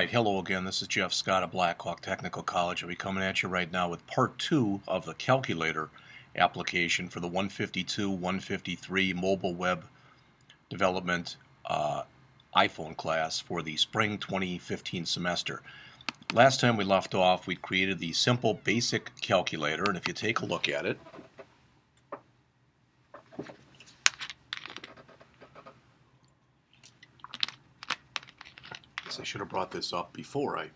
Right, hello again, this is Jeff Scott of Blackhawk Technical College. I'll be coming at you right now with part 2 of the calculator application for the 152, 153 mobile web development iPhone class for the spring 2015 semester. Last time we left off, we created the simple basic calculator, and if you take a look at it, I should have brought this up before I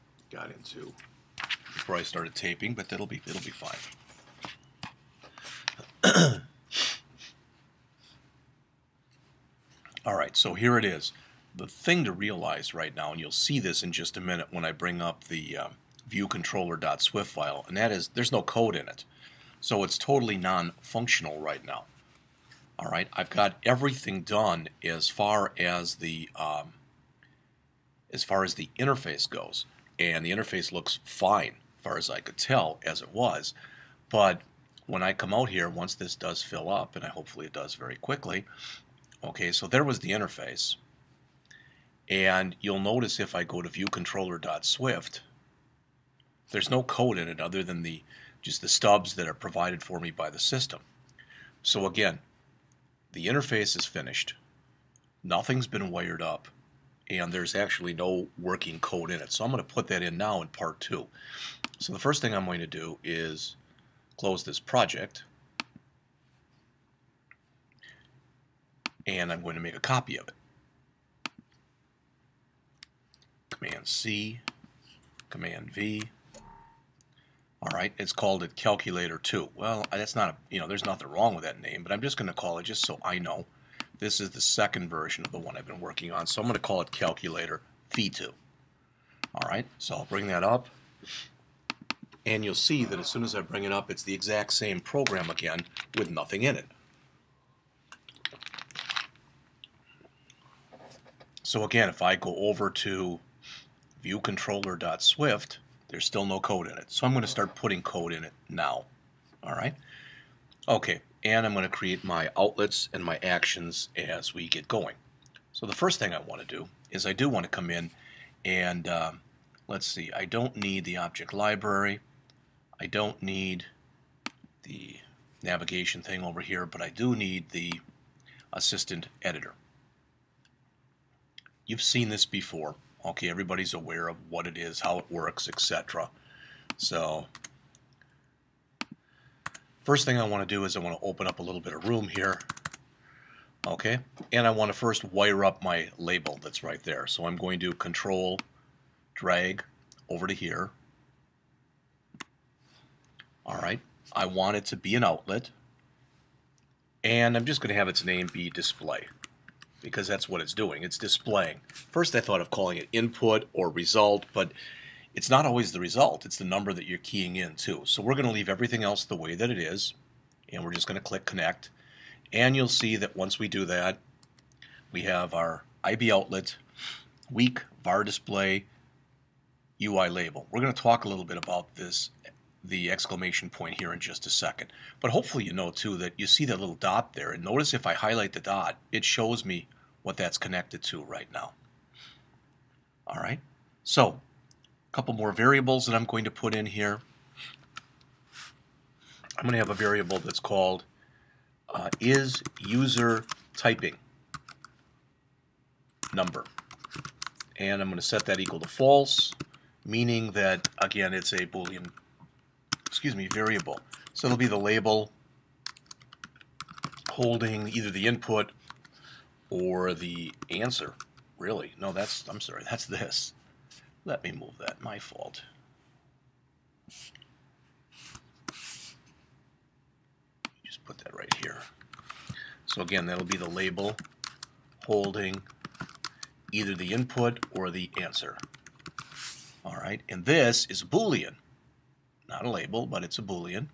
started taping, but it'll be fine. Alright, so here it is. The thing to realize right now, and you'll see this in just a minute when I bring up the viewcontroller.swift file, and that is there's no code in it. So it's totally non-functional right now. Alright, I've got everything done as far as the interface goes, and the interface looks fine as far as I could tell as it was. But when I come out here, once this does fill up, and hopefully it does very quickly, okay, so there was the interface, and you'll notice if I go to viewcontroller.swift, there's no code in it other than just the stubs that are provided for me by the system. So again, the interface is finished, nothing's been wired up, and there's actually no working code in it. So I'm going to put that in now in part 2. So the first thing I'm going to do is close this project, and I'm going to make a copy of it. Command C, Command V. Alright, it's called it Calculator 2. Well, that's not there's nothing wrong with that name, but I'm just going to call it, just so I know, this is the second version of the one I've been working on, so I'm going to call it Calculator V2. Alright, so I'll bring that up, and you'll see that as soon as I bring it up, it's the exact same program again with nothing in it. So again, if I go over to viewcontroller.swift, there's still no code in it. So I'm going to start putting code in it now. Alright? Okay, and I'm going to create my outlets and my actions as we get going. So the first thing I want to do is I do want to come in and let's see, I don't need the object library. I don't need the navigation thing over here, but I do need the assistant editor. You've seen this before. Okay, everybody's aware of what it is, how it works, etc. So first thing I want to do is I want to open up a little bit of room here. Okay, and I want to first wire up my label that's right there. So I'm going to control drag over to here. Alright, I want it to be an outlet, and I'm just going to have its name be display, because that's what it's doing. It's displaying. First I thought of calling it input or result, but it's not always the result. It's the number that you're keying in too. So we're going to leave everything else the way that it is, and we're just going to click connect. And you'll see that once we do that, we have our IB outlet, weak, var display, UI label. We're going to talk a little bit about this, the exclamation point here in just a second. But hopefully you know too that you see that little dot there, and notice if I highlight the dot, it shows me what that's connected to right now. Alright, so a couple more variables that I'm going to put in here. I'm going to have a variable that's called is user typing number, and I'm going to set that equal to false, meaning that again it's a Boolean variable. So it'll be the label holding either the input or the answer. Really? No, I'm sorry, that's this. Let me move that, my fault. Just put that right here. So again, that'll be the label holding either the input or the answer. Alright, and this is a Boolean. Not a label, but it's a Boolean.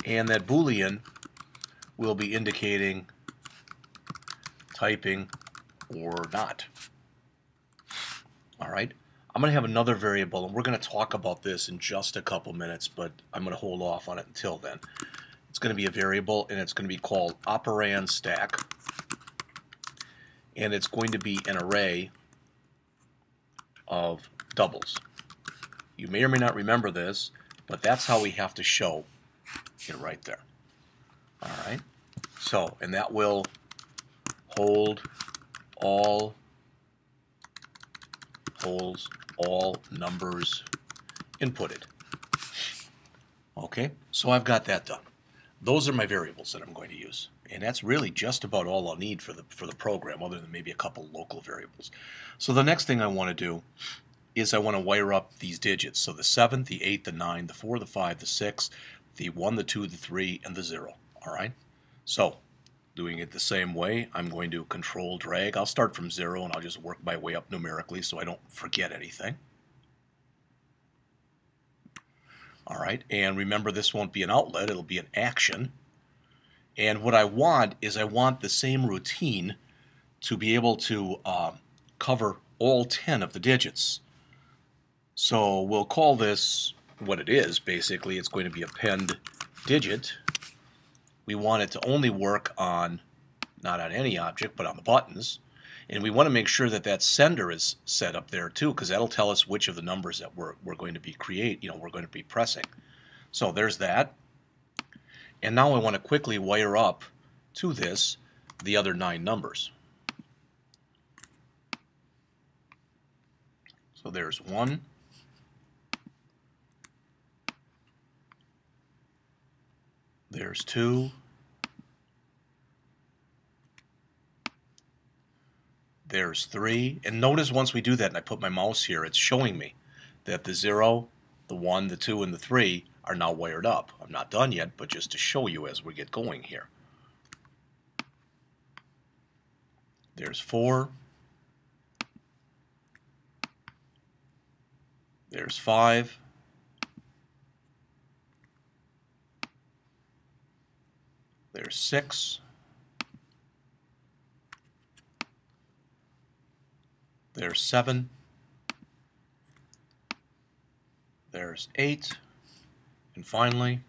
And that Boolean will be indicating typing or not. Alright, I'm going to have another variable, and we're going to talk about this in just a couple minutes, but I'm going to hold off on it until then. It's going to be a variable, and it's going to be called operand stack. and it's going to be an array of doubles. You may or may not remember this, but that's how we have to show it right there. All right. So, and that will hold all numbers inputted. Okay, so I've got that done. Those are my variables that I'm going to use, and that's really just about all I'll need for the program, other than maybe a couple local variables. So the next thing I want to do is I want to wire up these digits. So the 7, the 8, the 9, the 4, the 5, the 6, the 1, the 2, the 3, and the 0. All right. So doing it the same way, I'm going to control drag. I'll start from 0 and I'll just work my way up numerically so I don't forget anything. All right, and remember, this won't be an outlet, it'll be an action. And what I want is I want the same routine to be able to cover all 10 of the digits. So we'll call this what it is. Basically, it's going to be append digit. We want it to only work on, not on any object, but on the buttons. And we want to make sure that that sender is set up there too, because that'll tell us which of the numbers that we're going to be we're going to be pressing. So there's that. And now I want to quickly wire up to this the other 9 numbers. So there's 1, there's 2, there's 3, and notice once we do that and I put my mouse here, it's showing me that the 0, the 1, the 2, and the 3 are now wired up. I'm not done yet, but just to show you as we get going here. There's 4, there's 5, there's 6, there's 7, there's 8, and finally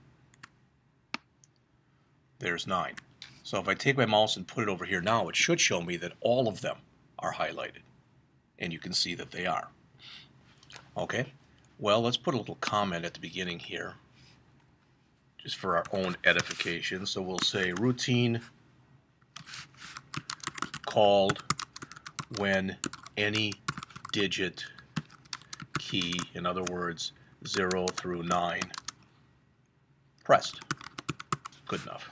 there's 9. So if I take my mouse and put it over here now, it should show me that all of them are highlighted, and you can see that they are. Okay, well, let's put a little comment at the beginning here just for our own edification. So we'll say routine called when any digit key, in other words 0 through 9, pressed. Good enough.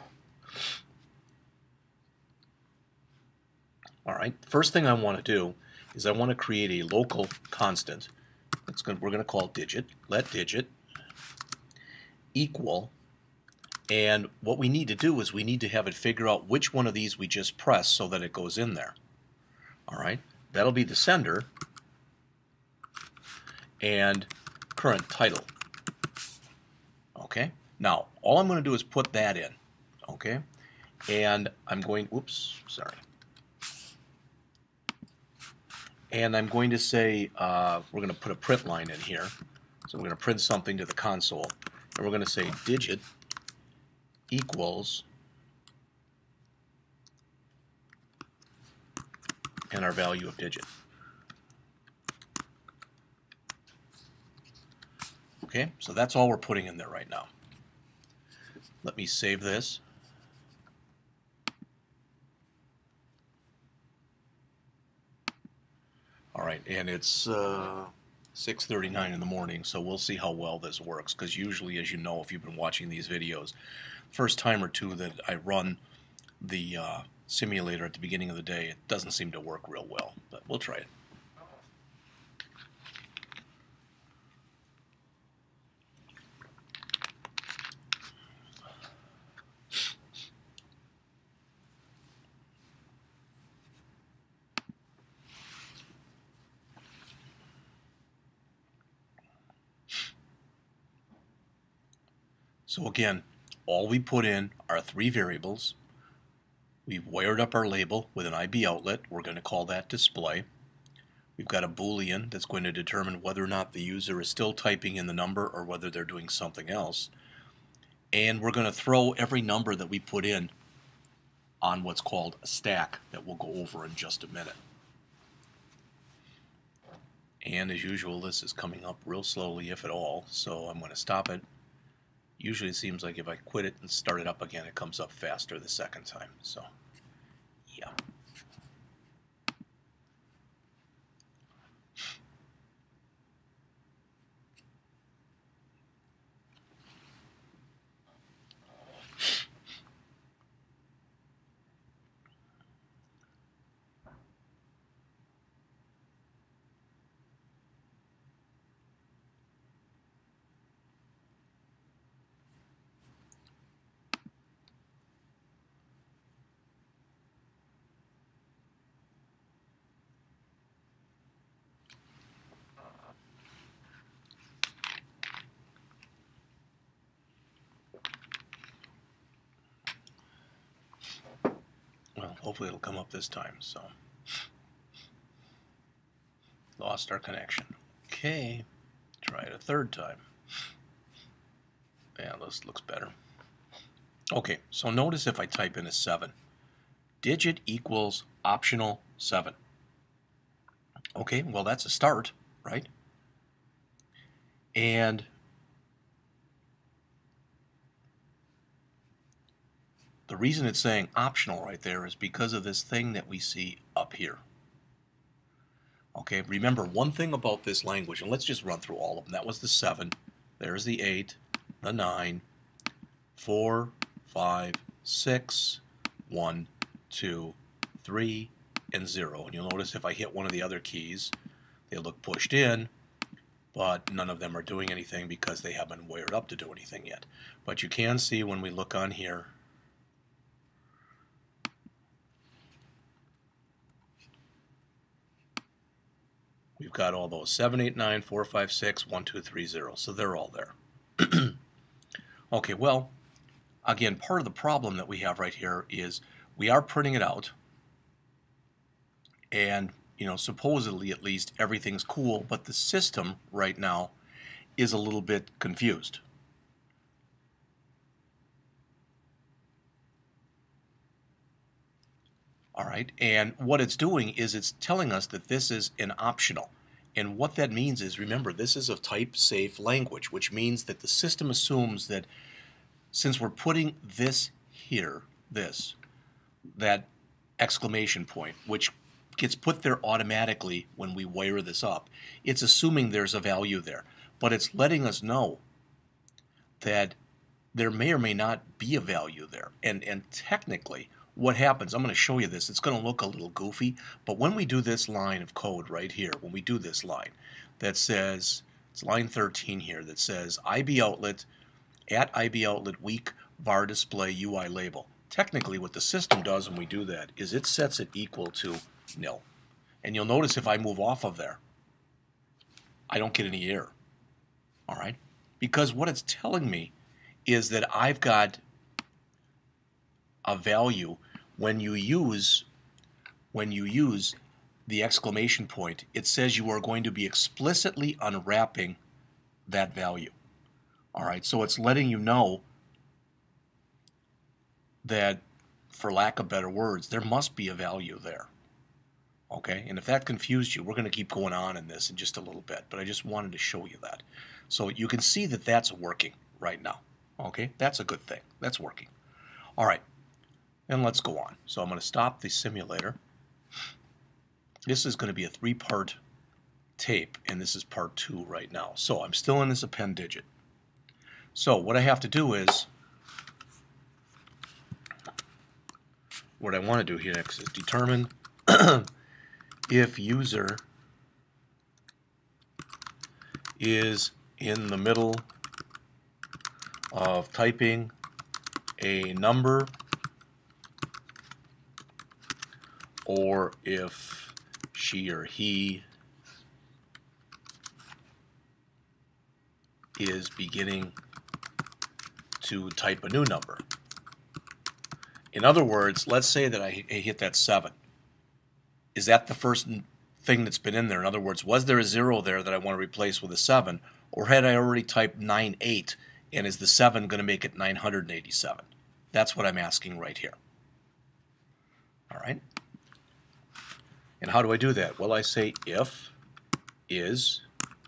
Alright, first thing I want to do is I want to create a local constant. We're going to call it digit. Let digit equal, and what we need to do is we need to have it figure out which one of these we just pressed so that it goes in there. Alright, that'll be the sender and current title. Okay, now all I'm going to do is put that in. Okay, and I'm going, and I'm going to say, we're going to put a print line in here. So we're going to print something to the console, and we're going to say digit equals, and our value of digit. Okay, so that's all we're putting in there right now. Let me save this. All right, and it's 6:39 in the morning, so we'll see how well this works, because usually, as you know, if you've been watching these videos, first time or two that I run the simulator at the beginning of the day, it doesn't seem to work real well, but we'll try it. So again, all we put in are 3 variables. We've wired up our label with an IB outlet. We're going to call that display. We've got a Boolean that's going to determine whether or not the user is still typing in the number or whether they're doing something else. And we're going to throw every number that we put in on what's called a stack that we'll go over in just a minute. And as usual, this is coming up real slowly, if at all, so I'm going to stop it. Usually it seems like if I quit it and start it up again, it comes up faster the second time. So, yeah. Well, hopefully it'll come up this time, so. Lost our connection. Okay, try it a third time. Yeah, this looks better. Okay, so notice if I type in a 7. Digit equals optional 7. Okay, well that's a start, right? And the reason it's saying optional right there is because of this thing that we see up here. Okay, remember one thing about this language, and let's just run through all of them. That was the 7, there's the 8, the 9, 4, 5, 6, 1, 2, 3, and 0. And you'll notice if I hit one of the other keys, they look pushed in, but none of them are doing anything because they haven't wired up to do anything yet. But you can see when we look on here, we've got all those 7, 8, 9, 4, 5, 6, 1, 2, 3, 0. So they're all there. Okay, well, again, part of the problem that we have right here is we are printing it out, and supposedly at least everything's cool, but the system right now is a little bit confused. All right, and what it's doing is it's telling us that this is an optional. And what that means is, remember, this is a type-safe language, which means that the system assumes that since we're putting this here, that exclamation point, which gets put there automatically when we wire this up, it's assuming there's a value there. But it's letting us know that there may or may not be a value there. And technically, what happens, I'm going to show you this, it's going to look a little goofy, but when we do this line of code right here, when we do this line that says, it's line 13 here, that says IB outlet at IB outlet weak var display UI label. Technically what the system does when we do that is it sets it equal to nil. And you'll notice if I move off of there, I don't get any error. All right? Because what it's telling me is that I've got a value when you use the exclamation point. It says you are going to be explicitly unwrapping that value. All right, so it's letting you know that, for lack of better words, there must be a value there. Okay, and if that confused you, we're going to keep going on in this in just a little bit, but I just wanted to show you that. So you can see that that's working right now. Okay, that's a good thing. That's working. All right, and let's go on. So I'm going to stop the simulator. This is going to be a 3-part tape, and this is part 2 right now. So I'm still in this append digit. So what I have to do is, what I want to do here next is determine if user is in the middle of typing a number, or if she or he is beginning to type a new number. In other words, let's say that I hit that 7. Is that the first thing that's been in there? In other words, was there a 0 there that I want to replace with a 7? Or had I already typed 98, and is the 7 going to make it 987? That's what I'm asking right here. All right. And how do I do that? Well, I say if is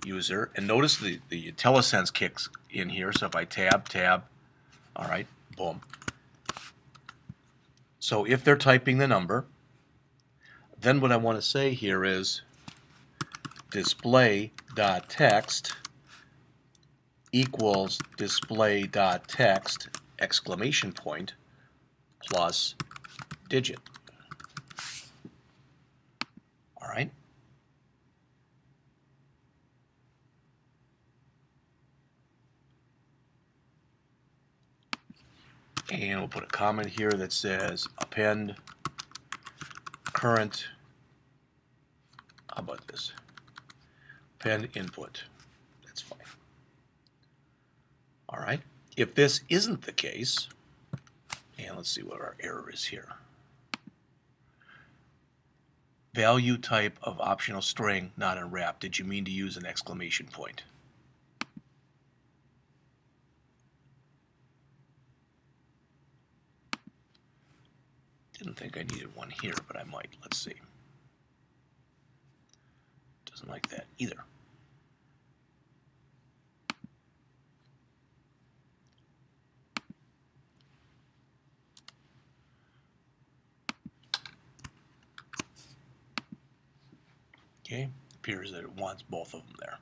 user, and notice the IntelliSense kicks in here. So if I tab, all right, boom. So if they're typing the number, then what I want to say here is display.text equals display.text exclamation point plus digit. All right. And we'll put a comment here that says append current, how about this? Append input. That's fine. All right. If this isn't the case, and let's see what our error is here. Value type of optional string not in wrap. Did you mean to use an exclamation point? Didn't think I needed one here, but I might. Let's see. Doesn't like that either. Okay, appears that it wants both of them there.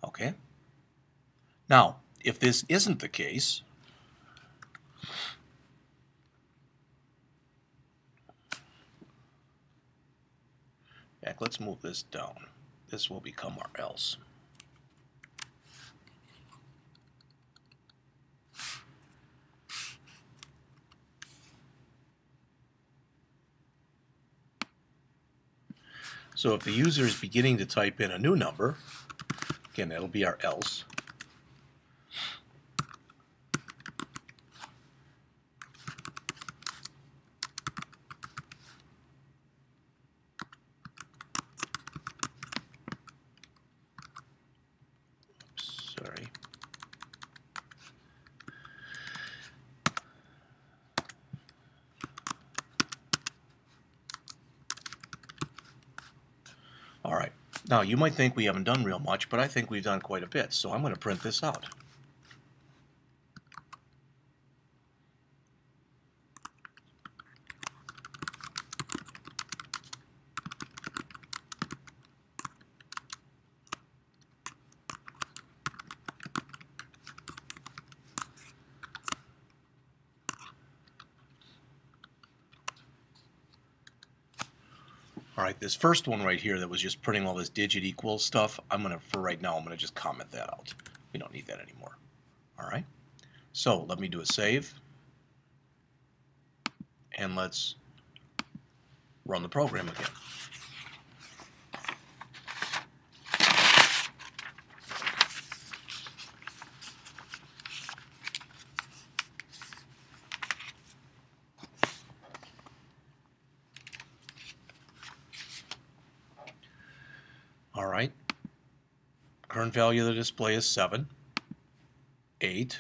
Okay. Now, if this isn't the case, let's move this down. This will become our else. So if the user is beginning to type in a new number, again, that'll be our else. Oops, sorry. All right. Now, you might think we haven't done real much, but I think we've done quite a bit. So I'm going to print this out. All right, this first one right here that was just printing all this digit equals stuff, for right now, I'm going to just comment that out. We don't need that anymore. All right, so let me do a save, and let's run the program again. All right, current value of the display is 7, 8,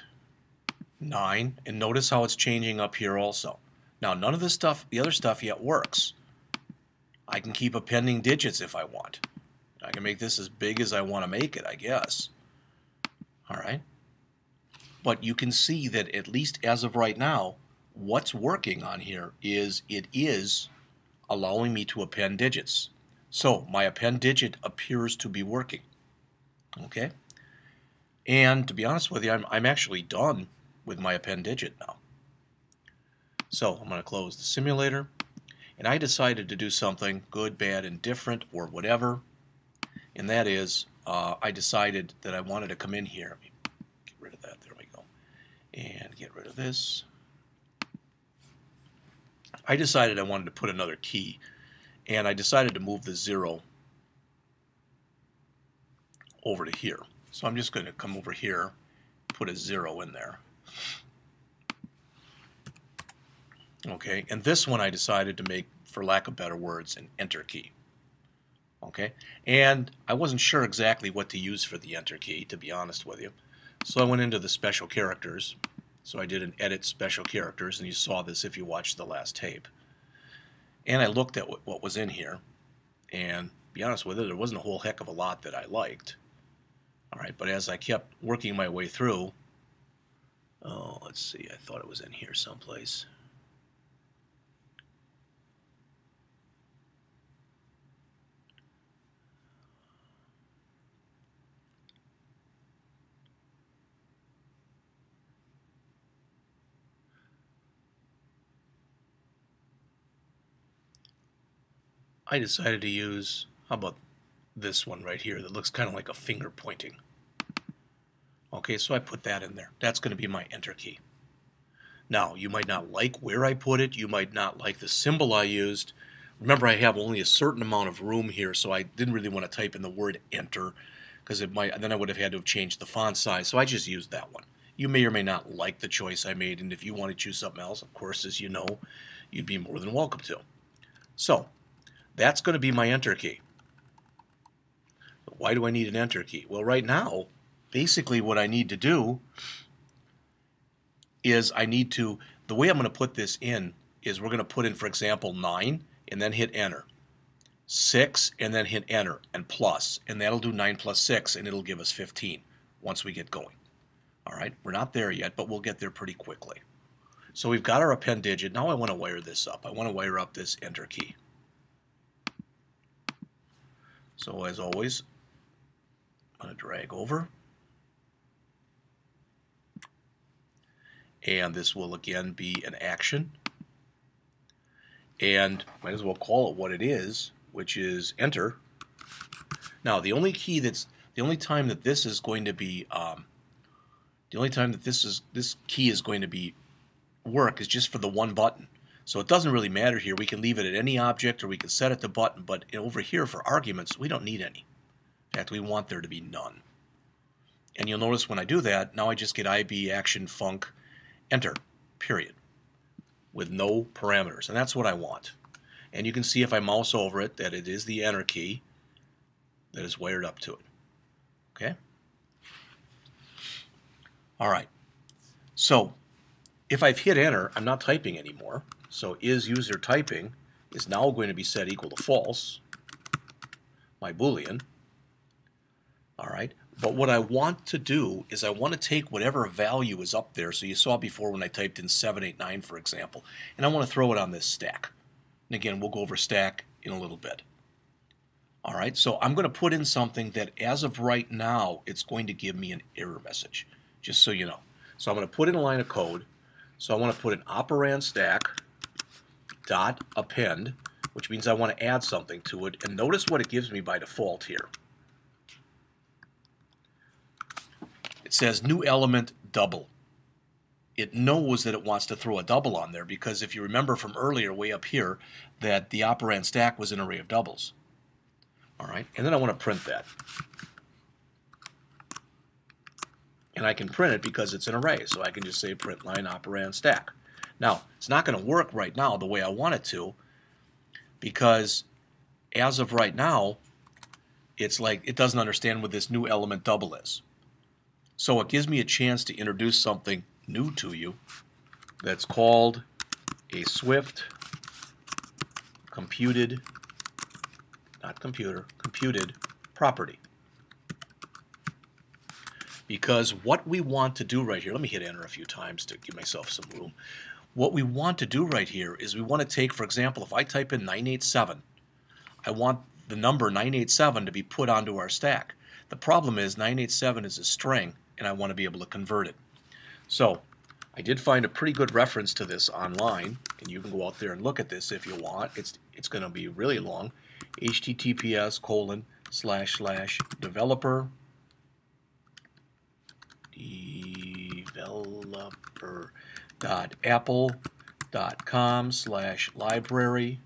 9, and notice how it's changing up here also. Now, none of this stuff, the other stuff yet works. I can keep appending digits if I want. I can make this as big as I want to make it, I guess. All right, but you can see that at least as of right now, what's working on here is it is allowing me to append digits. So my append digit appears to be working. Okay? And to be honest with you, I'm actually done with my append digit now. So I'm going to close the simulator. And I decided to do something good, bad, indifferent, or whatever. And that is, I decided that I wanted to come in here. Let me get rid of that. There we go. And get rid of this. I decided I wanted to put another key. And I decided to move the 0 over to here. So I'm just going to come over here, put a 0 in there. Okay, and this one I decided to make, for lack of better words, an enter key. Okay, and I wasn't sure exactly what to use for the enter key, to be honest with you. So I went into the special characters. So I did an edit special characters, and you saw this if you watched the last tape. And I looked at what was in here, and to be honest with it, there wasn't a whole heck of a lot that I liked. All right, but as I kept working my way through, oh, let's see, I thought it was in here someplace. I decided to use, how about this one right here that looks kind of like a finger pointing. Okay, so I put that in there. That's going to be my enter key. Now, you might not like where I put it. You might not like the symbol I used. Remember, I have only a certain amount of room here, so I didn't really want to type in the word enter, because then I would have had to have changed the font size, so I just used that one. You may or may not like the choice I made, and if you want to choose something else, of course, as you know, you'd be more than welcome to. So, that's going to be my enter key. Why do I need an enter key? Well, right now, basically what I need to do is the way I'm going to put this in is we're going to put in, for example, 9 and then hit enter. 6 and then hit enter and plus, and that'll do 9 plus 6 and it'll give us 15 once we get going. All right, we're not there yet, but we'll get there pretty quickly. So we've got our append digit. Now I want to wire this up. I want to wire up this enter key. So as always, I'm going to drag over. And this will again be an action. And might as well call it what it is, which is enter. Now the only time that this is going to be this key is going to be work is just for the one button. So it doesn't really matter here. We can leave it at any object or we can set it to button, but over here for arguments we don't need any. In fact, we want there to be none. And you'll notice when I do that, now I just get IB action func enter, period, with no parameters, and that's what I want. And you can see if I mouse over it that it is the enter key that is wired up to it. Okay? All right. So if I've hit enter, I'm not typing anymore. So is user typing is now going to be set equal to false, my Boolean. All right. But what I want to do is I want to take whatever value is up there. So you saw before when I typed in 789, for example, and I want to throw it on this stack. And again, we'll go over stack in a little bit. All right, so I'm going to put in something that as of right now, it's going to give me an error message, just so you know. So I'm going to put in a line of code. So I want to put an operand stack dot append, which means I want to add something to it. And notice what it gives me by default here. It says new element double. It knows that it wants to throw a double on there because if you remember from earlier way up here that the operand stack was an array of doubles. All right, and then I want to print that. And I can print it because it's an array, so I can just say print line operand stack. Now, it's not going to work right now the way I want it to because as of right now, it's like it doesn't understand what this new element double is. So it gives me a chance to introduce something new to you that's called a Swift computed, not computer, computed property. Because what we want to do right here, let me hit enter a few times to give myself some room. What we want to do right here is we want to take, for example, if I type in 987, I want the number 987 to be put onto our stack. The problem is 987 is a string, and I want to be able to convert it. So I did find a pretty good reference to this online, and you can go out there and look at this if you want. It's going to be really long. https://developer.apple.com/library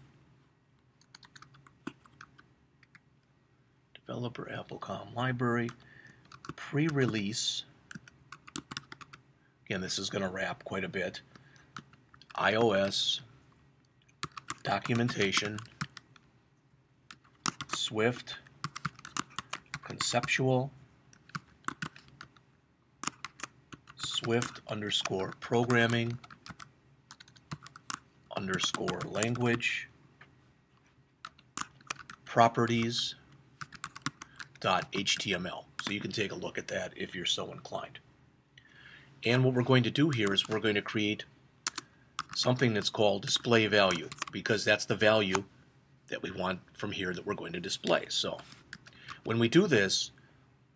developer.apple.com library pre-release. Again, this is going to wrap quite a bit. iOS documentation Swift conceptual Swift _programming _language properties.html. So you can take a look at that if you're so inclined. And what we're going to do here is we're going to create something that's called display value, because that's the value that we want from here that we're going to display. So when we do this,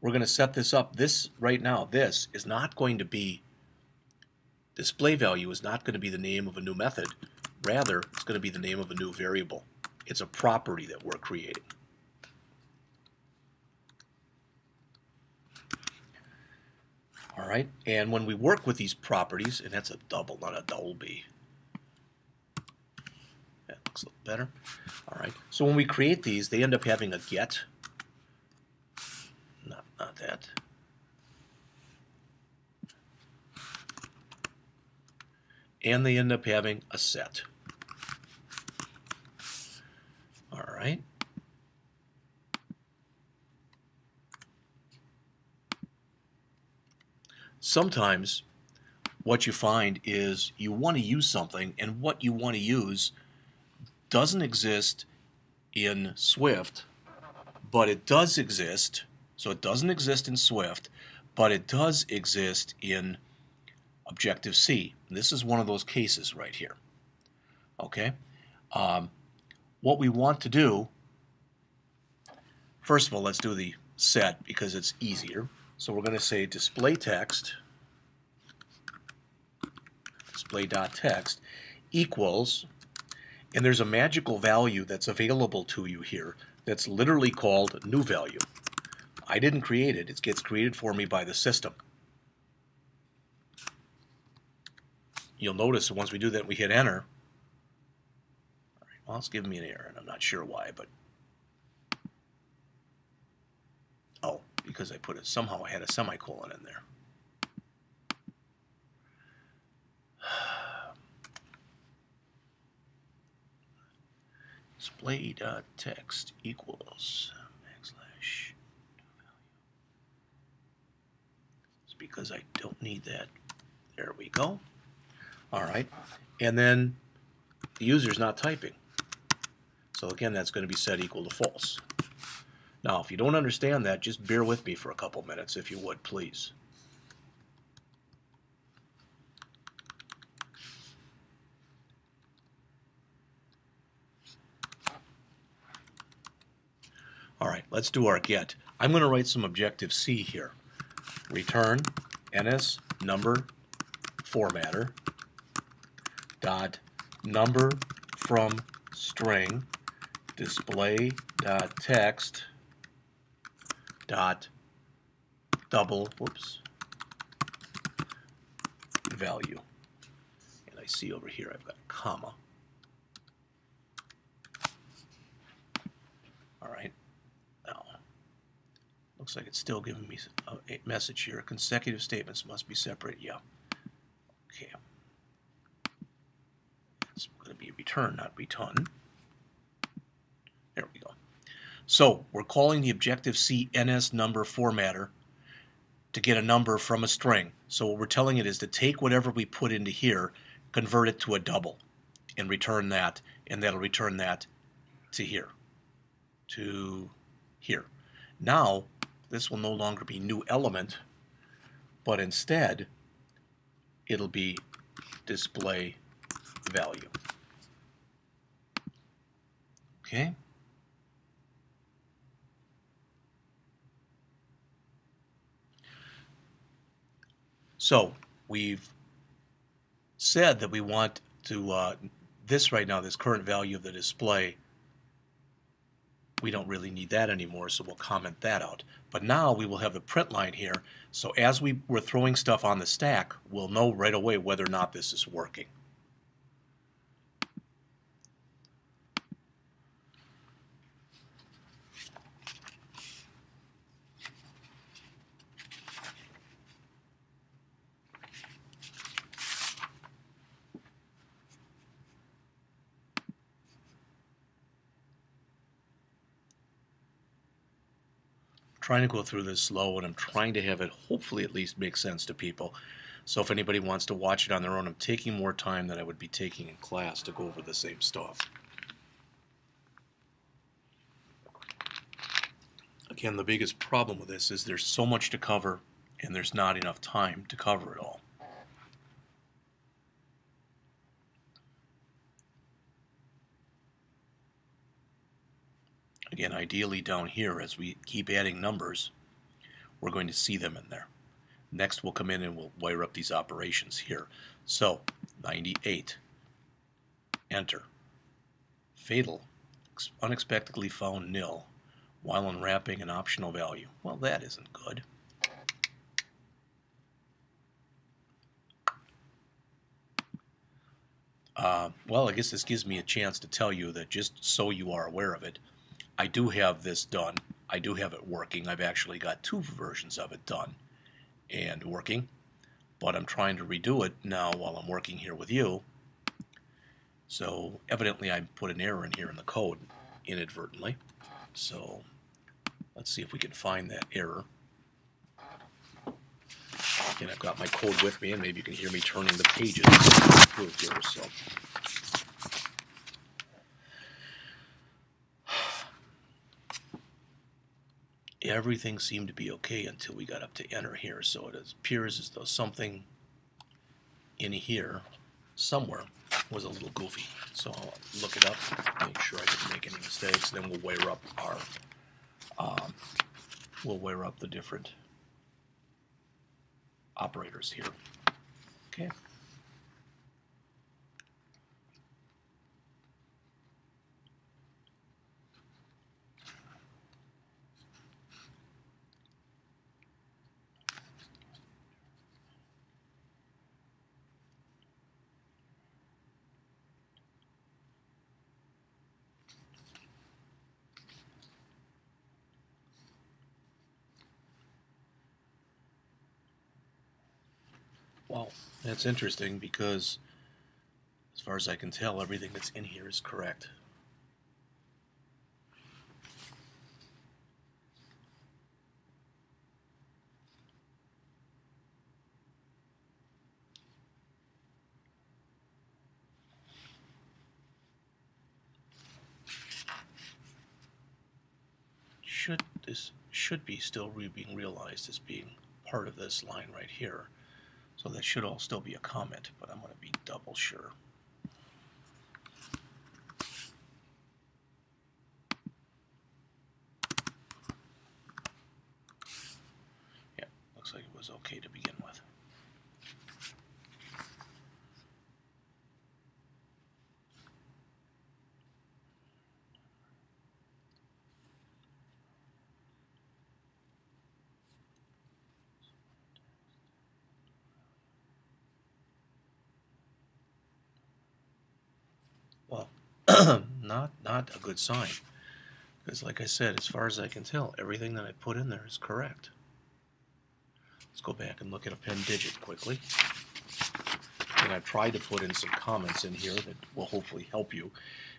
we're going to set this up. This right now, this is not going to be, display value is not going to be the name of a new method. Rather, it's going to be the name of a new variable. It's a property that we're creating. All right, and when we work with these properties, and that's a double, not a double B. That looks a little better. All right, so when we create these, they end up having a get. Not that. And they end up having a set. All right. Sometimes what you find is you want to use something, and what you want to use doesn't exist in Swift, but it does exist. So it doesn't exist in Swift, but it does exist in Objective-C. This is one of those cases right here. Okay? What we want to do, first of all, let's do the set because it's easier. So we're going to say display text, display.text equals, and there's a magical value that's available to you here that's literally called new value. I didn't create it. It gets created for me by the system. You'll notice that once we do that, we hit enter. All right, well, it's giving me an error, and I'm not sure why, but oh, because I put it, somehow I had a semicolon in there. Display.text equals backslash new value. It's because I don't need that. There we go. All right, and then the user's not typing. So again, that's going to be set equal to false. Now, if you don't understand that, just bear with me for a couple minutes, if you would, please. All right, let's do our get. I'm going to write some Objective-C here. Return ns number formatter dot number from string display dot text dot double value. And I see over here I've got a comma. All right. Now, looks like it's still giving me a message here. Consecutive statements must be separate. Yeah. Okay. It's going to be return, not return. There we go. So we're calling the Objective-C ns number formatter to get a number from a string. So what we're telling it is to take whatever we put into here, convert it to a double, and return that, and that'll return that to here. To here. Now, this will no longer be new element, but instead, it'll be display value. Okay? So, we've said that we want to, this right now, this current value of the display, we don't really need that anymore, so we'll comment that out. But now we will have the print line here, so as we're throwing stuff on the stack, we'll know right away whether or not this is working. Trying to go through this slow, and I'm trying to have it hopefully at least make sense to people. So if anybody wants to watch it on their own, I'm taking more time than I would be taking in class to go over the same stuff. Again, the biggest problem with this is there's so much to cover and there's not enough time to cover it all. Again, ideally down here, as we keep adding numbers, we're going to see them in there. Next, we'll come in and we'll wire up these operations here. So, 98, enter. Fatal, unexpectedly found nil, while unwrapping an optional value. Well, that isn't good. Well, I guess this gives me a chance to tell you that, just so you are aware of it, I do have this done. I do have it working. I've actually got 2 versions of it done and working, but I'm trying to redo it now while I'm working here with you. So evidently I put an error in here in the code inadvertently. So let's see if we can find that error. And I've got my code with me, and maybe you can hear me turning the pages through here. So everything seemed to be okay until we got up to enter here. So it appears as though something in here somewhere was a little goofy. So I'll look it up, make sure I didn't make any mistakes, and then we'll wire up the different operators here. Okay. Well, that's interesting because, as far as I can tell, everything that's in here is correct. This should be still being realized as being part of this line right here. So that should all still be a comment, but I'm going to be double sure. Yeah, looks like it was okay to begin with. Well, not a good sign, because like I said, as far as I can tell, everything that I put in there is correct. Let's go back and look at append digit quickly. And I've tried to put in some comments in here that will hopefully help you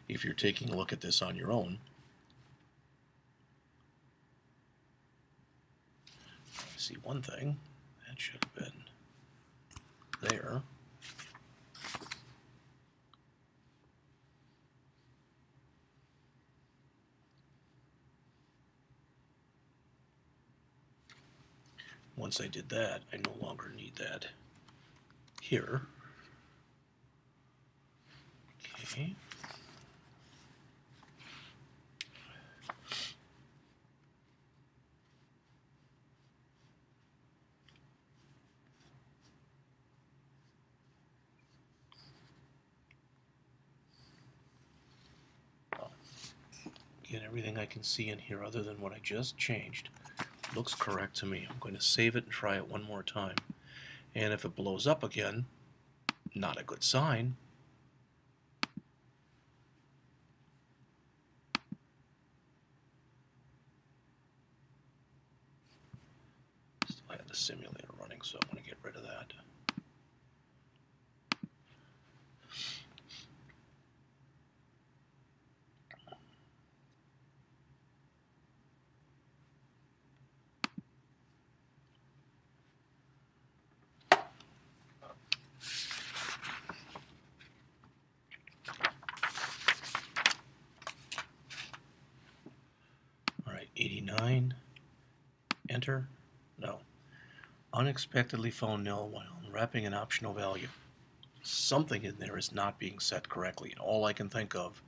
if you're taking a look at this on your own. I see one thing. That should have been there. Once I did that, I no longer need that here. Okay. Again, everything I can see in here other than what I just changed looks correct to me. I'm going to save it and try it one more time. And if it blows up again, not a good sign. Still have the simulator running, so I'm going to get rid of that. All right, 89. Enter? No. Unexpectedly found nil while unwrapping an optional value. Something in there is not being set correctly. And all I can think of,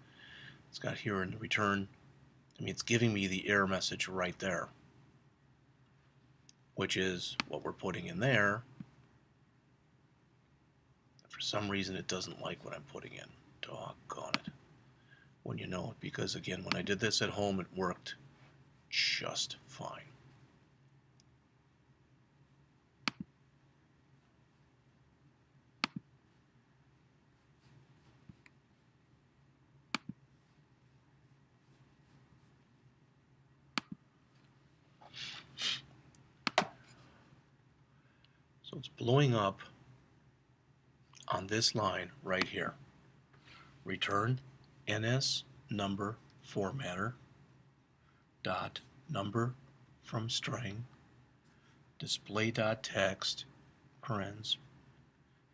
it's got here in the return, it's giving me the error message right there, which is what we're putting in there. For some reason it doesn't like what I'm putting in. Doggone it. When you know it, because again, when I did this at home, it worked just fine. So it's blowing up on this line right here. Return NS number formatter dot number from string display dot text parens,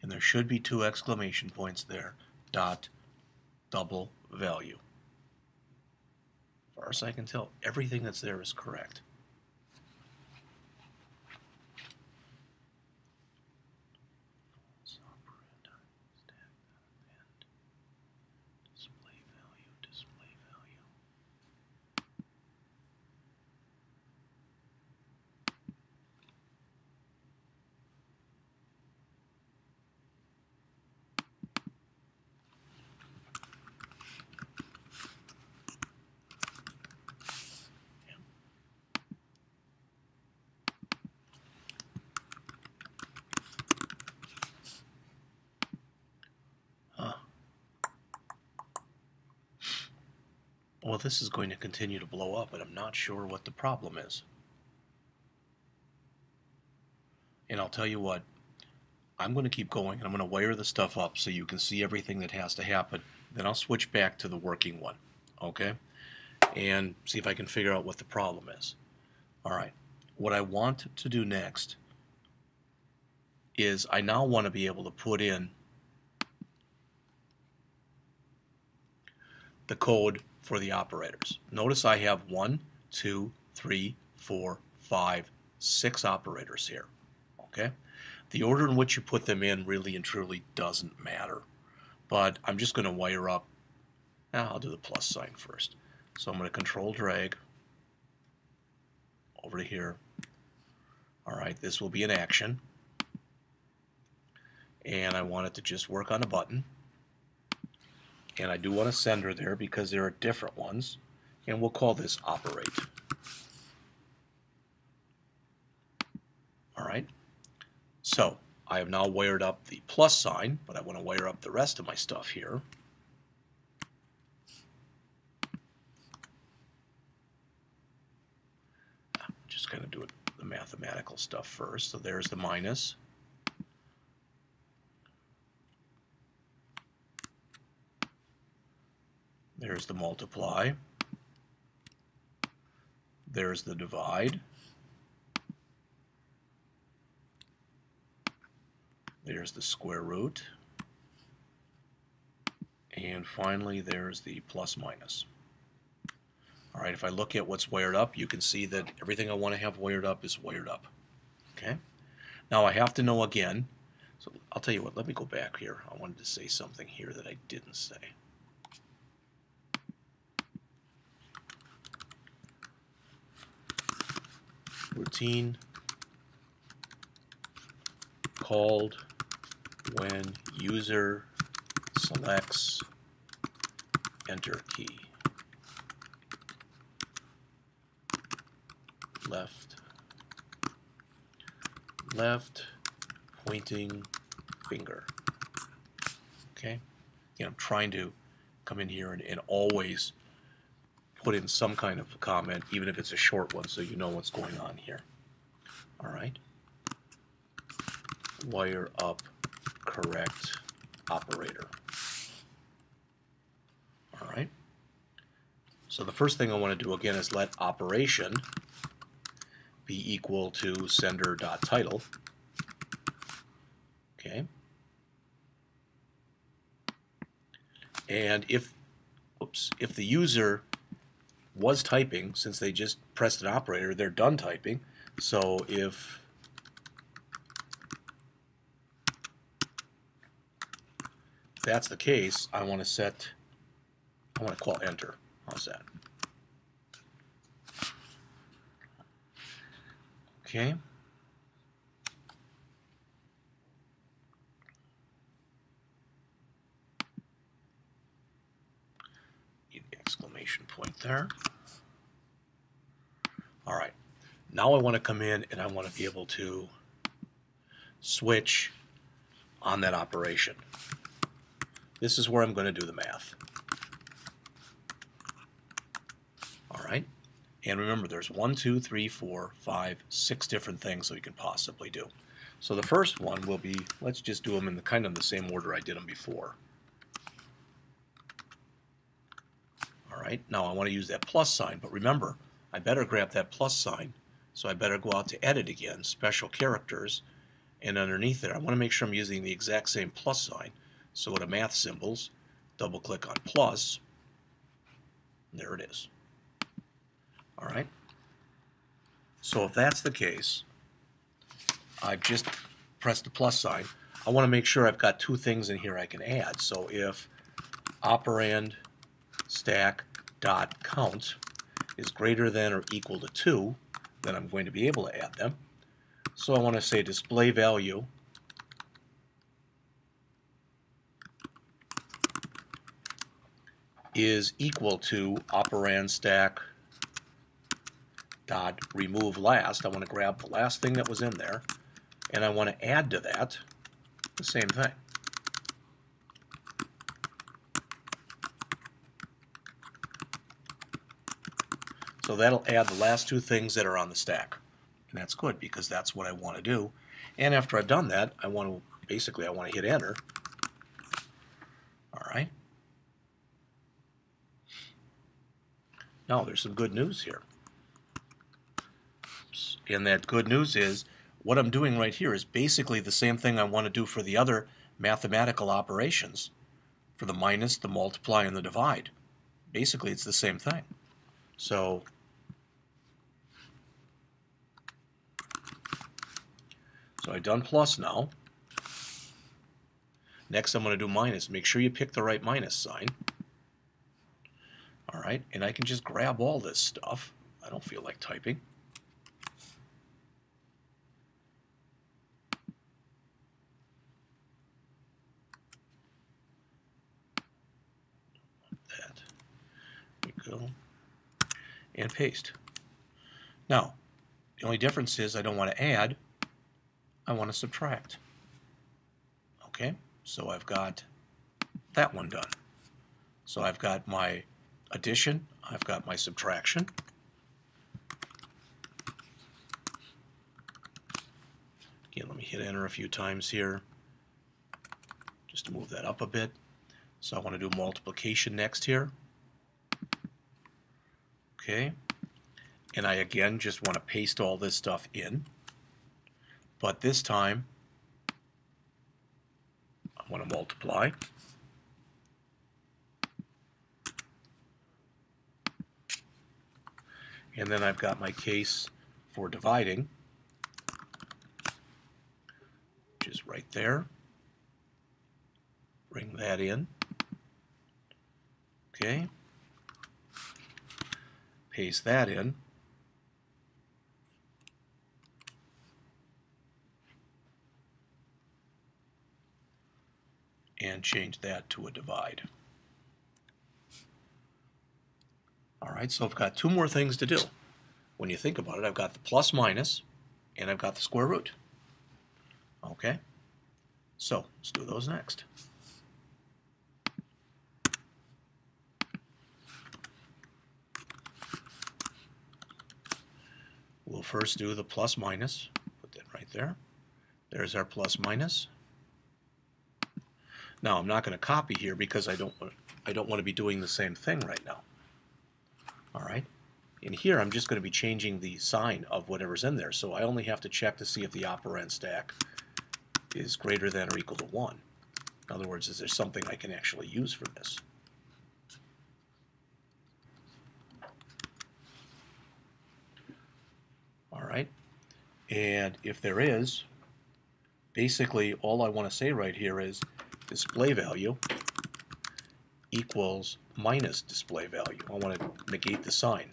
and there should be 2 exclamation points there, dot double value. As far as I can tell, everything that's there is correct. Well, this is going to continue to blow up, but I'm not sure what the problem is. And I'll tell you what, I'm going to keep going, and I'm going to wire the stuff up so you can see everything that has to happen. Then I'll switch back to the working one, okay? And see if I can figure out what the problem is. All right, what I want to do next is I now want to be able to put in the code for the operators. Notice I have 1, 2, 3, 4, 5, 6 operators here. Okay? The order in which you put them in really and truly doesn't matter. But I'm just going to wire up. I'll do the plus sign first. So I'm going to control drag over to here. Alright, this will be an action. And I want it to just work on a button. And I do want a sender there because there are different ones. And we'll call this operate. Alright. So I have now wired up the plus sign, but I want to wire up the rest of my stuff here. Just kind of do the mathematical stuff first. So there's the minus. There's the multiply. There's the divide. There's the square root. And finally, there's the plus minus. All right, if I look at what's wired up, you can see that everything I want to have wired up is wired up. Okay? Now I have to know again. So I'll tell you what, let me go back here. I wanted to say something here that I didn't say. Routine called when user selects enter key. Left pointing finger. Okay? Again, I'm trying to come in here and always put in some kind of comment, even if it's a short one, so you know what's going on here. All right. Wire up correct operator. All right. So the first thing I want to do again is let operation be equal to sender.title. Okay. And if the user was typing. Since they just pressed an operator, they're done typing. So if that's the case, I want to call enter. How's that? Okay. Need the exclamation point there. All right. Now I want to come in and I want to be able to switch on that operation. This is where I'm going to do the math. All right. And remember, there's 1, 2, 3, 4, 5, 6 different things that we can possibly do. So the first one will be, let's just do them in kind of the same order I did them before. All right. Now I want to use that plus sign, but remember, I better grab that plus sign. So I better go out to Edit again, Special Characters, and underneath there, I want to make sure I'm using the exact same plus sign. So go to Math Symbols, double click on plus, and there it is. All right. So if that's the case, I've just pressed the plus sign. I want to make sure I've got two things in here I can add. So if operand stack dot count is greater than or equal to 2, then I'm going to be able to add them. So I want to say display value is equal to operand stack dot remove last. I want to grab the last thing that was in there, and I want to add to that the same thing. So that'll add the last two things that are on the stack. And that's good because that's what I want to do. And after I've done that, I want to hit enter. All right. Now there's some good news here. And that good news is what I'm doing right here is basically the same thing I want to do for the other mathematical operations, for the minus, the multiply, and the divide. Basically, it's the same thing. So I've done plus now. Next I'm going to do minus. Make sure you pick the right minus sign. All right, and I can just grab all this stuff. I don't feel like typing. That. There we go. And paste. Now, the only difference is I don't want to add. I want to subtract. Okay, so I've got that one done. So I've got my addition, I've got my subtraction. Again, let me hit enter a few times here just to move that up a bit. So I want to do multiplication next here. Okay, and I again just want to paste all this stuff in. But this time, I want to multiply. And then I've got my case for dividing, which is right there. Bring that in. Okay. Paste that in. And change that to a divide. All right, so I've got two more things to do. When you think about it, I've got the plus minus, and I've got the square root. Okay, so let's do those next. We'll first do the plus minus. Put that right there. There's our plus minus. Now I'm not going to copy here because I don't want to be doing the same thing right now. All right. In here I'm just going to be changing the sign of whatever's in there. So I only have to check to see if the operand stack is greater than or equal to 1. In other words, is there something I can actually use for this? And if there is, basically all I want to say right here is display value equals minus display value. I want to negate the sign.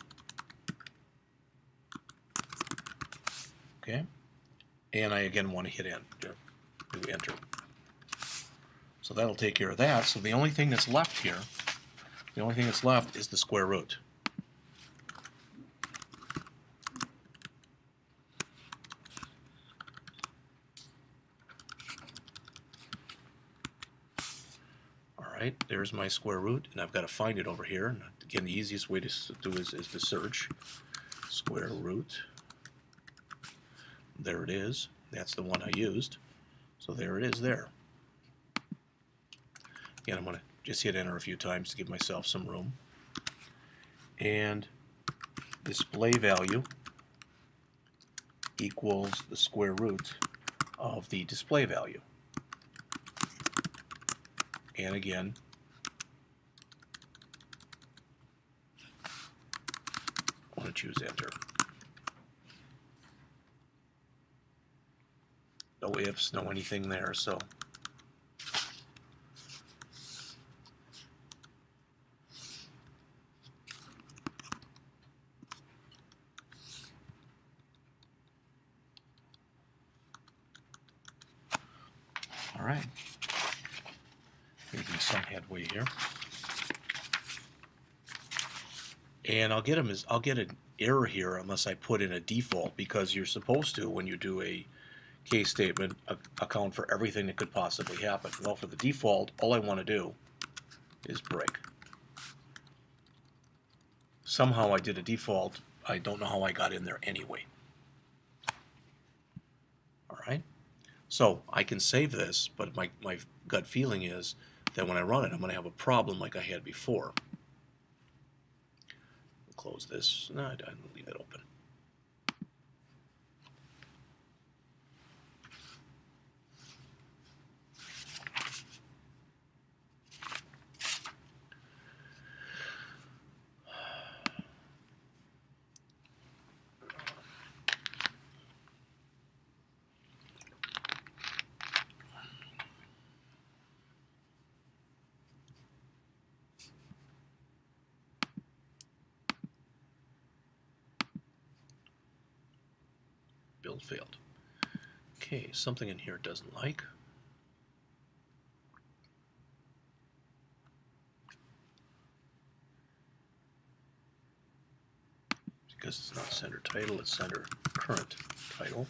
Okay? And I again want to hit do enter. So that'll take care of that. So the only thing that's left here, the only thing that's left is the square root. Alright, there's my square root, and I've got to find it over here. And again, the easiest way to do is to search square root. There it is. That's the one I used. So there it is there. Again, I'm going to just hit enter a few times to give myself some room. And display value equals the square root of the display value. And again, I want to choose enter. No ifs, no anything there, so all right. Making some headway here. And I'll get an error here unless I put in a default, because you're supposed to, when you do a case statement, account for everything that could possibly happen. Well, for the default, all I want to do is break. Somehow I did a default. I don't know how I got in there anyway. All right. So I can save this, but my gut feeling is that when I run it, I'm going to have a problem like I had before. Close this. No, I didn't leave it open. Build failed. Okay, something in here doesn't like. Because it's not sender title, it's sender current title.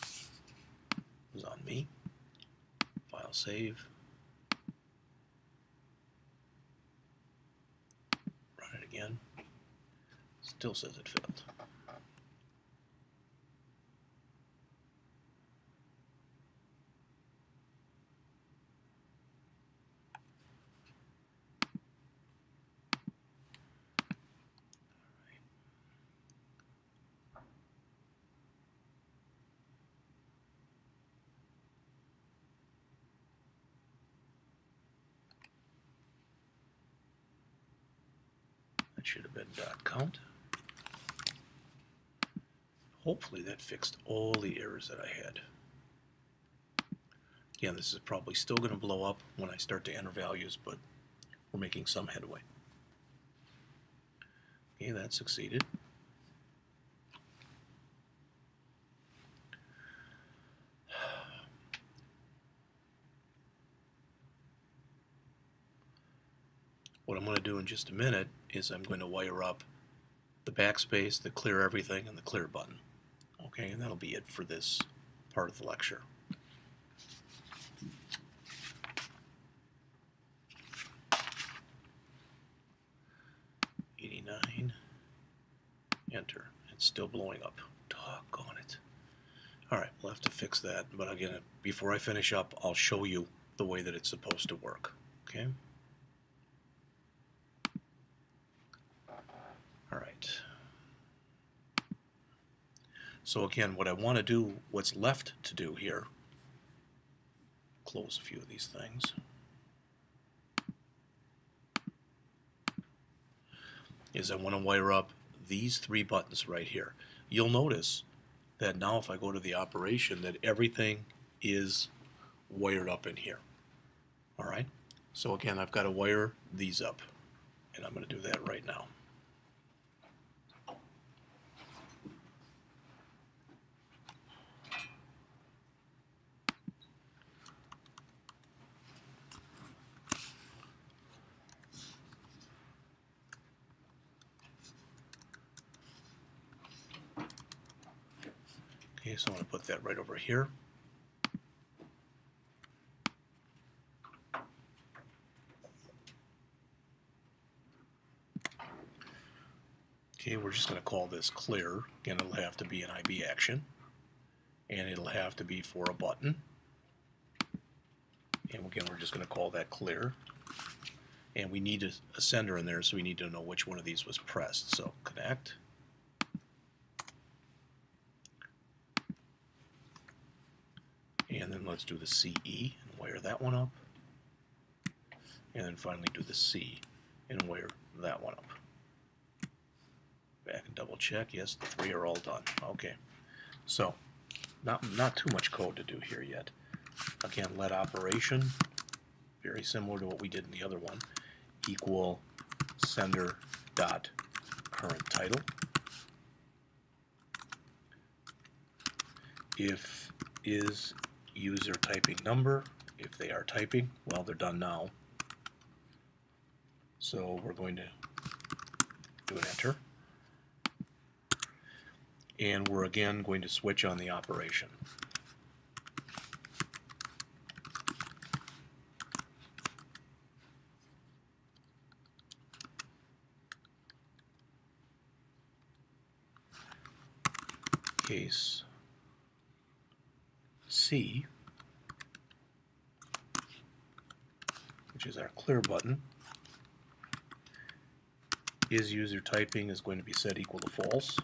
It was on me. File save. Run it again. Still says it failed. That should have been .count. Hopefully that fixed all the errors that I had. Again, this is probably still going to blow up when I start to enter values, but we're making some headway. Okay, that succeeded. What I'm going to do in just a minute is I'm going to wire up the backspace, the clear everything, and the clear button. Okay, and that'll be it for this part of the lecture. Enter. It's still blowing up. Doggone it. Alright, we'll have to fix that. But again, before I finish up, I'll show you the way that it's supposed to work. Okay? Alright. So again, what I want to do, what's left to do here, close a few of these things. Is I want to wire up these three buttons right here. You'll notice that now if I go to the operation, that everything is wired up in here. All right, so again, I've got to wire these up, and I'm going to do that right now. Okay, so I'm going to put that right over here. Okay, we're just going to call this clear. Again, it'll have to be an IB action, and it'll have to be for a button. And again, we're just going to call that clear. And we need a sender in there, so we need to know which one of these was pressed. So connect. And then let's do the CE and wire that one up. And then finally do the C and wire that one up. Back and double check. Yes, the three are all done. Okay. So not too much code to do here yet. Again, let operation, very similar to what we did in the other one, equal sender dot current title. If is user typing number, if they are typing, well, they're done now. So we're going to do an enter. And we're again going to switch on the operation. Case C, which is our clear button, is user typing is going to be set equal to false.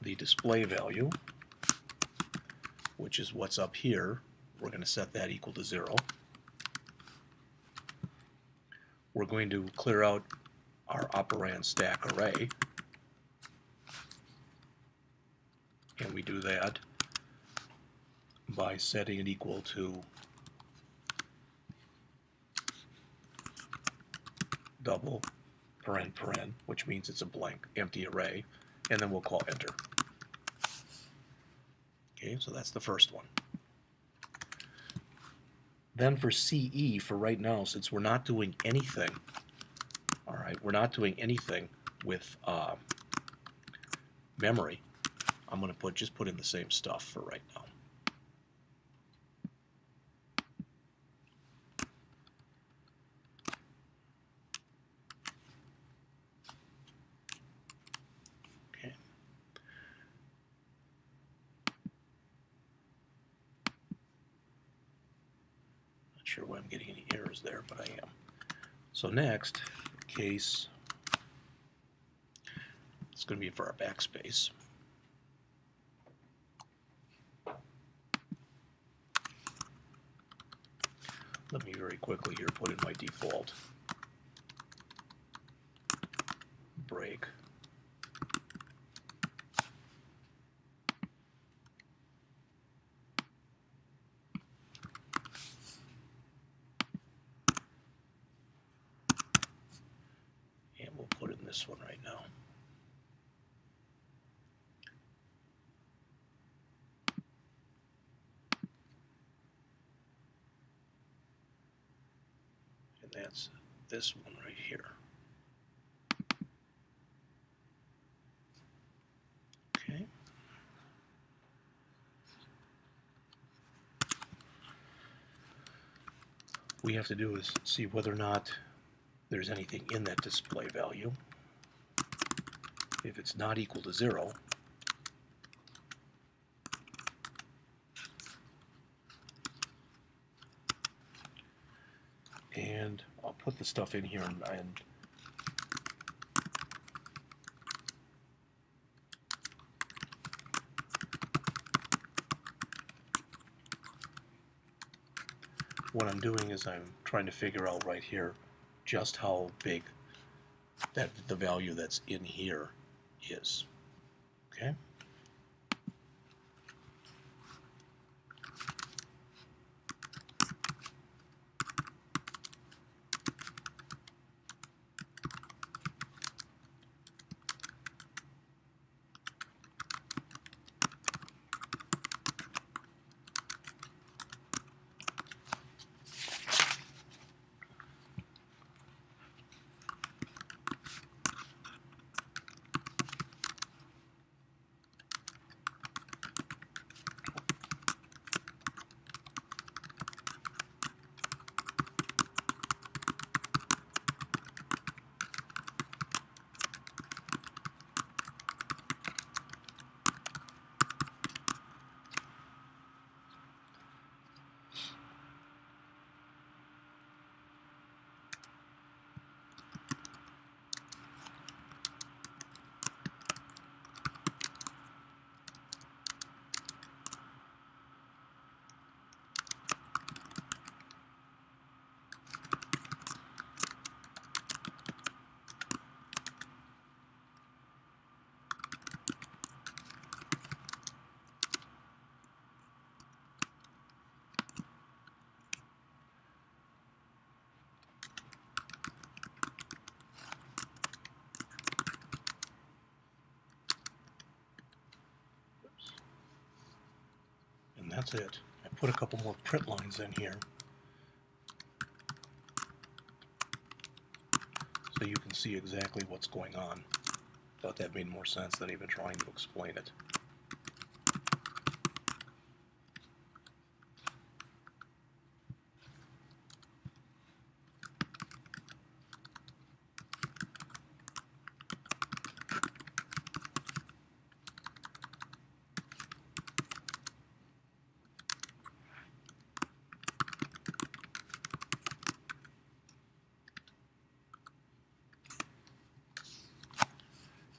The display value, which is what's up here, we're going to set that equal to 0. We're going to clear out our operand stack array, and we do that by setting it equal to double paren paren, which means it's a blank empty array, and then we'll call enter. Okay, so that's the first one. Then for CE, for right now, since we're not doing anything, all right, we're not doing anything with memory, I'm going to just put in the same stuff for right now. Okay. Not sure why I'm getting any errors there, but I am. So next, case, it's going to be for our backspace. Let me very quickly here put in my default break. And we'll put in this one right now. And that's this one right here. Okay. What we have to do is see whether or not there's anything in that display value. If it's not equal to 0, and I'll put the stuff in here and what I'm doing is I'm trying to figure out right here just how big that the value that's in here is. Okay? And that's it. I put a couple more print lines in here so you can see exactly what's going on. Thought that made more sense than even trying to explain it.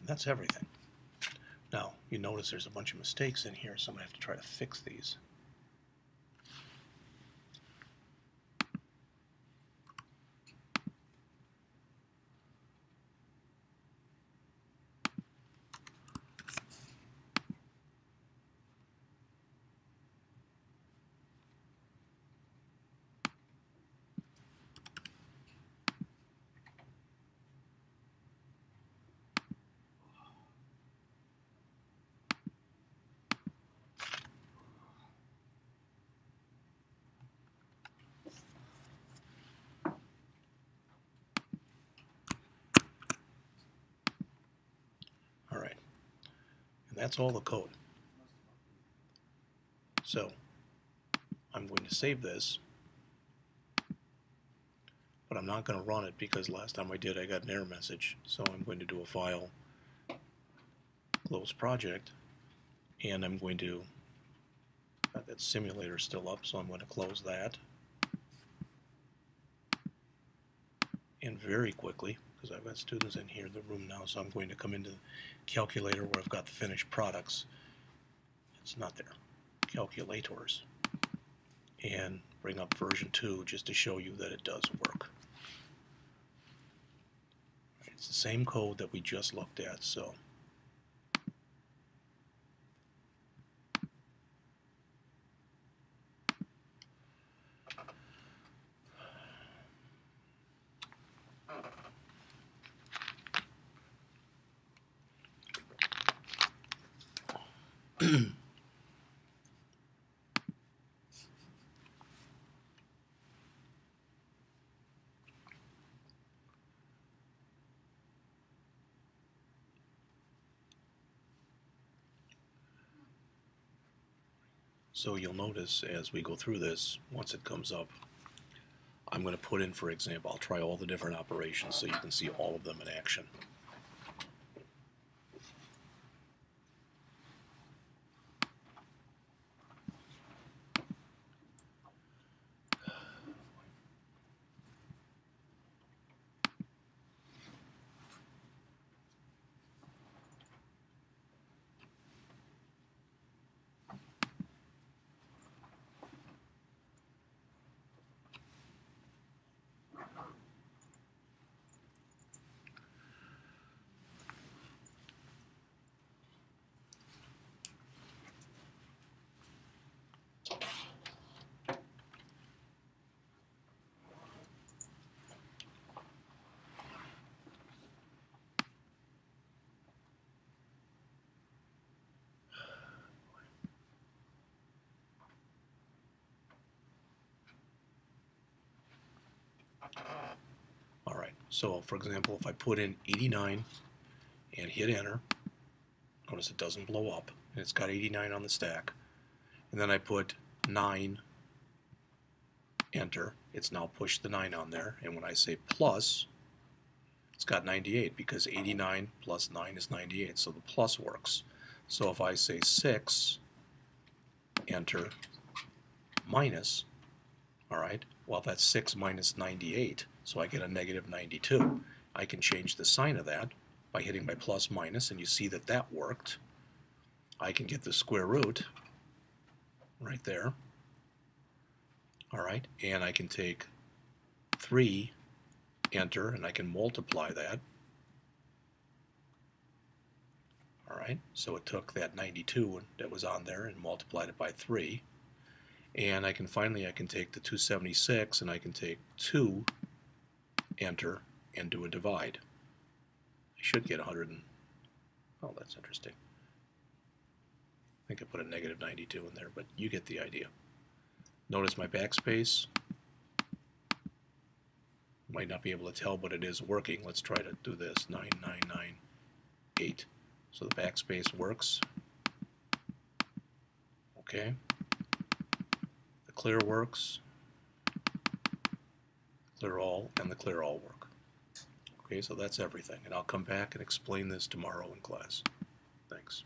That's everything. Now, you notice there's a bunch of mistakes in here, so I'm going to have to try to fix these. All right, and that's all the code. So I'm going to save this, but I'm not going to run it because last time I did I got an error message. So I'm going to do a file, close project, and I'm going to, that simulator still up, so I'm going to close that. And very quickly, because I've got students in here in the room now, so I'm going to come into the calculator where I've got the finished products. It's not there. Calculators. And bring up version 2 just to show you that it does work. It's the same code that we just looked at, so so you'll notice as we go through this, once it comes up, I'm going to put in, for example, I'll try all the different operations so you can see all of them in action. So, for example, if I put in 89 and hit enter, notice it doesn't blow up, and it's got 89 on the stack. And then I put 9, enter, it's now pushed the 9 on there, and when I say plus, it's got 98 because 89 plus 9 is 98, so the plus works. So if I say 6, enter, minus, all right, well that's 6 minus 98, so I get a negative 92. I can change the sign of that by hitting my plus minus, and you see that that worked. I can get the square root right there, all right, and I can take 3, enter, and I can multiply that. All right, so it took that 92 that was on there and multiplied it by 3. And I can take the 276 and I can take 2, enter, and do a divide. I should get 100 and, oh, that's interesting. I think I put a negative 92 in there, but you get the idea. Notice my backspace. Might not be able to tell, but it is working. Let's try to do this, 9998. So the backspace works. Okay. The clear works. Clear all and the clear all work. Okay, so that's everything. And I'll come back and explain this tomorrow in class. Thanks.